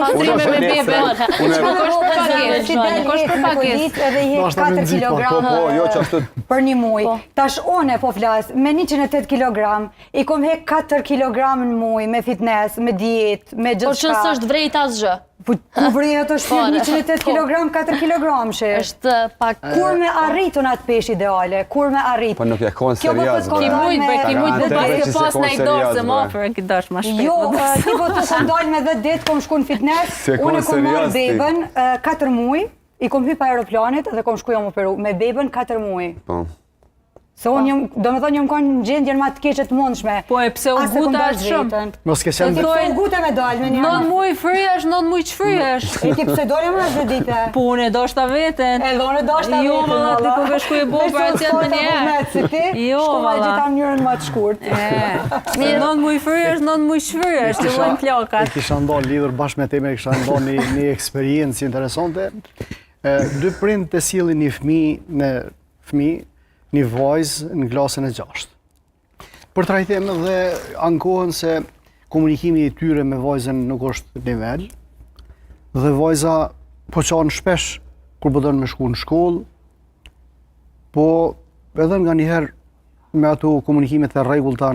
pastrim me bebe. Kosh për pagesë. Edhe i hek 4 kg për një muj. Tash one po flas me 108 kg, i kom hek 4 kg në muj me fitness, me dietë, me gjithçka. Po që s'është vrejt asgjë. Po vrihet është 108 kg, 4 kg shesh. Është pak. Kur me arritun atë peshë ideale, kur me arrit. Po nuk e kon seriozë. Ki mujt bëj pas në i dorë se më ofër ki dash më shpejt. Jo, ti po të kom dalë me 10 ditë, kom shku në fitness, unë kom marrë bebën 4 muj, i kom hyp aeroplanit dhe kom shku jam operu me bebën 4 muj. Se unë do me thonë një më konë në gjendjen ma të keqe të mundshme. Po e pse u guta është shumë? Mos ke qenë pse u guta me dalë me një. 9 muj fryesh, 9 muj çfryesh. E ti pse dole më ashtë dite? Po unë e doshta veten. E unë doshta veten. Jo, valla, ti po vesh ku e bo operacion me një. Si ti? Jo, valla. Shkova gjitha mënyrën më të shkurt. 9 muj fryesh, 9 muj çfryesh, ti vjen plakat. E kisha ndonë lidhur bashkë me teme, kisha ndonë një eksperiencë interesante. Dy prindë të sillin një fëmijë një vajzë në klasën e 6. Për trajtim dhe ankohen se komunikimi i tyre me vajzën nuk është nivel, dhe vajza po qanë shpesh kur po don me shku në shkollë, po edhe nga njëherë me ato komunikimet e rregullta